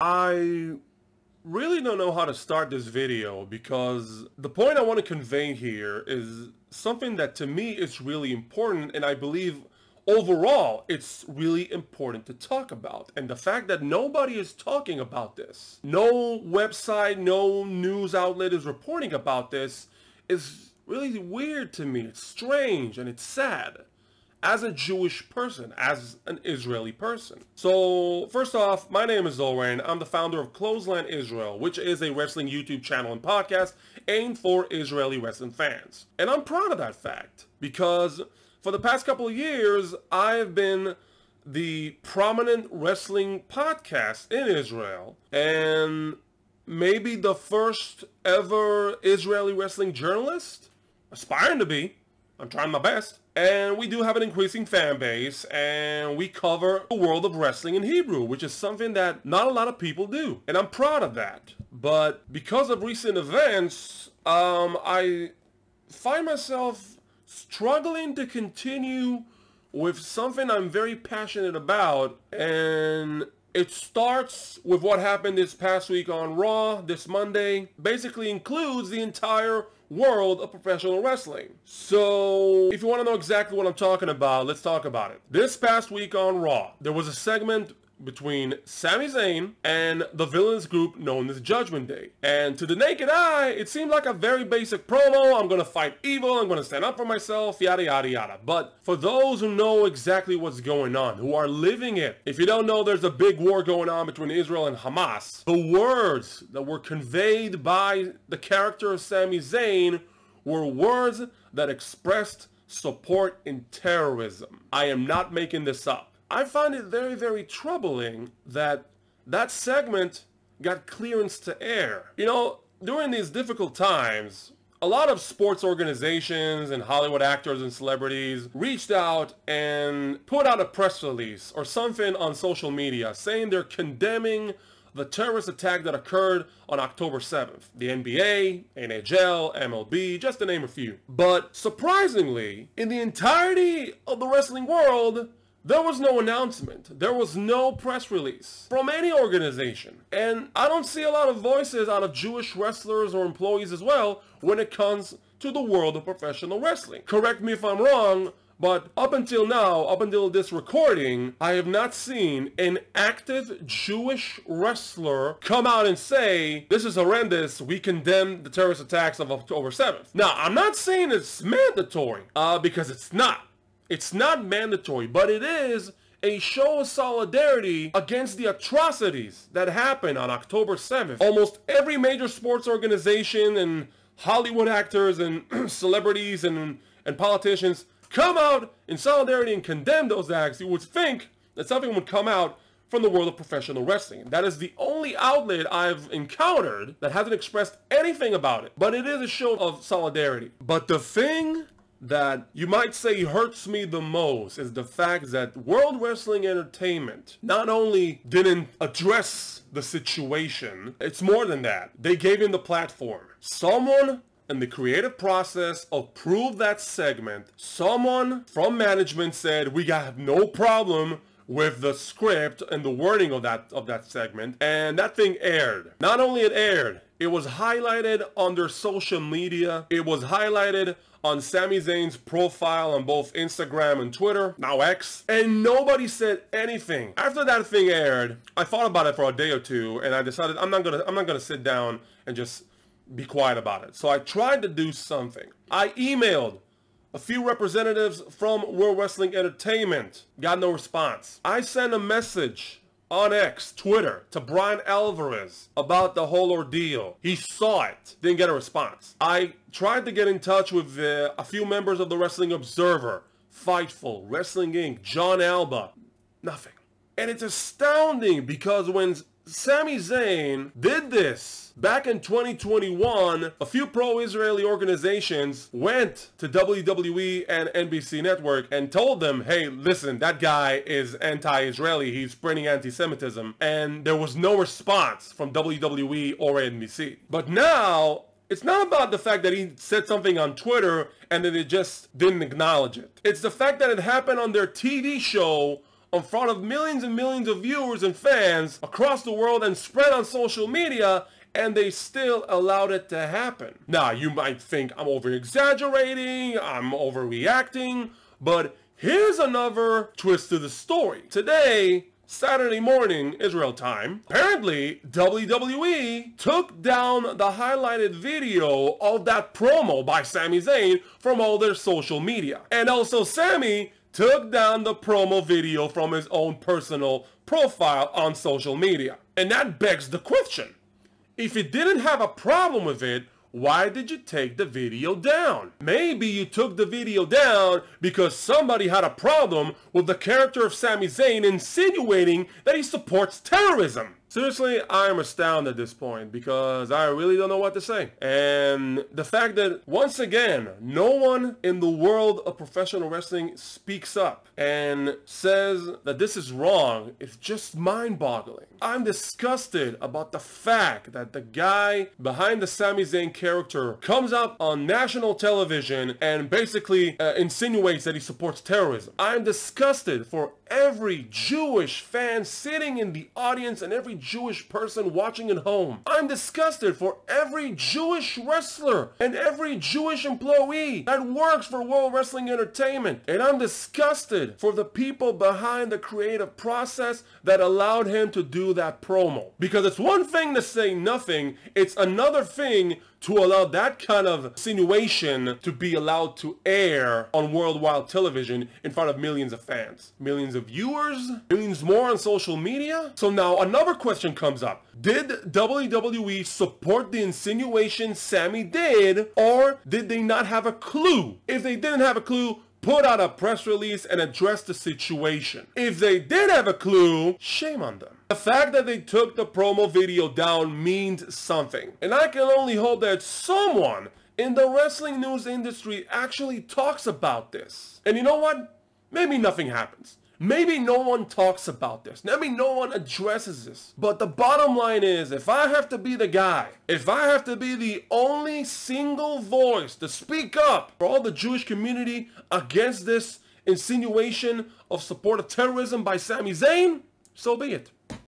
I really don't know how to start this video because the point I want to convey here is something that to me is really important, and I believe overall it's really important to talk about. And the fact that nobody is talking about this, no website, no news outlet is reporting about this is really weird to me. It's strange and it's sad. As a Jewish person, as an Israeli person. So, first off, my name is Zayn. I'm the founder of Clothesline Israel, which is a wrestling YouTube channel and podcast aimed for Israeli wrestling fans. And I'm proud of that fact, because for the past couple of years, I've been the prominent wrestling podcast in Israel, and maybe the first ever Israeli wrestling journalist, aspiring to be. I'm trying my best. And we do have an increasing fan base, and we cover the world of wrestling in Hebrew, which is something that not a lot of people do. And I'm proud of that. But because of recent events, I find myself struggling to continue with something I'm very passionate about. And it starts with what happened this past week on Raw, this Monday. Basically includes the entire world of professional wrestling. So if you want to know exactly what I'm talking about, let's talk about it. This past week on Raw, there was a segment between Sami Zayn and the villains group known as Judgment Day. And to the naked eye, it seemed like a very basic promo. I'm going to fight evil, I'm going to stand up for myself, yada yada yada. But for those who know exactly what's going on, who are living it, if you don't know, there's a big war going on between Israel and Hamas. The words that were conveyed by the character of Sami Zayn were words that expressed support in terrorism. I am not making this up. I find it very, very troubling that that segment got clearance to air. You know, during these difficult times, a lot of sports organizations and Hollywood actors and celebrities reached out and put out a press release or something on social media saying they're condemning the terrorist attack that occurred on October 7th. The NBA, NHL, MLB, just to name a few. But surprisingly, in the entirety of the wrestling world, there was no announcement. There was no press release from any organization. And I don't see a lot of voices out of Jewish wrestlers or employees as well when it comes to the world of professional wrestling. Correct me if I'm wrong, but up until now, up until this recording, I have not seen an active Jewish wrestler come out and say, this is horrendous, we condemn the terrorist attacks of October 7th. Now, I'm not saying it's mandatory, because it's not. It's not mandatory, but it is a show of solidarity against the atrocities that happened on October 7th. Almost every major sports organization and Hollywood actors and celebrities and politicians come out in solidarity and condemn those acts. You would think that something would come out from the world of professional wrestling. That is the only outlet I've encountered that hasn't expressed anything about it. But it is a show of solidarity. But the thing that you might say hurts me the most is the fact that World Wrestling Entertainment not only didn't address the situation, it's more than that. They gave him the platform. Someone in the creative process approved that segment. Someone from management said, we got no problem with the script and the wording of that segment, and that thing aired. Not only it aired, it was highlighted on their social media. It was highlighted on Sami Zayn's profile on both Instagram and Twitter, now X, and nobody said anything. After that thing aired, I thought about it for a day or two, and I decided I'm not gonna sit down and just be quiet about it. So I tried to do something. I emailed a few representatives from World Wrestling Entertainment. Got no response. I sent a message on X, Twitter, to Brian Alvarez about the whole ordeal. He saw it, didn't get a response. I tried to get in touch with a few members of the Wrestling Observer, Fightful, Wrestling Inc., John Alba. Nothing. And it's astounding because when Sami Zayn did this back in 2021, a few pro-Israeli organizations went to WWE and NBC Network and told them, hey, listen, that guy is anti-Israeli, he's spreading anti-Semitism, and there was no response from WWE or NBC. But now, it's not about the fact that he said something on Twitter and that they just didn't acknowledge it. It's the fact that it happened on their TV show in front of millions and millions of viewers and fans across the world and spread on social media, and they still allowed it to happen. Now, you might think I'm over-exaggerating, I'm overreacting, but here's another twist to the story. Today, Saturday morning, Israel time, apparently WWE took down the highlighted video of that promo by Sami Zayn from all their social media. And also Sami took down the promo video from his own personal profile on social media. And that begs the question, if you didn't have a problem with it, why did you take the video down? Maybe you took the video down because somebody had a problem with the character of Sami Zayn insinuating that he supports terrorism. Seriously, I'm astounded at this point because I really don't know what to say. And the fact that, once again, no one in the world of professional wrestling speaks up and says that this is wrong is just mind-boggling. I'm disgusted about the fact that the guy behind the Sami Zayn character comes up on national television and basically insinuates that he supports terrorism. I'm disgusted for every Jewish fan sitting in the audience and every Jewish person watching at home. I'm disgusted for every Jewish wrestler and every Jewish employee that works for World Wrestling Entertainment. And I'm disgusted for the people behind the creative process that allowed him to do that promo. Because it's one thing to say nothing, it's another thing to allow that kind of insinuation to be allowed to air on worldwide television in front of millions of fans. Millions of viewers, millions more on social media. So now another question comes up. Did WWE support the insinuation Sami did, or did they not have a clue? If they didn't have a clue, put out a press release and address the situation. If they did have a clue, shame on them. The fact that they took the promo video down means something. And I can only hope that someone in the wrestling news industry actually talks about this. And you know what? Maybe nothing happens. Maybe no one talks about this. Maybe no one addresses this. But the bottom line is, if I have to be the guy, if I have to be the only single voice to speak up for all the Jewish community against this insinuation of support of terrorism by Sami Zayn, so be it.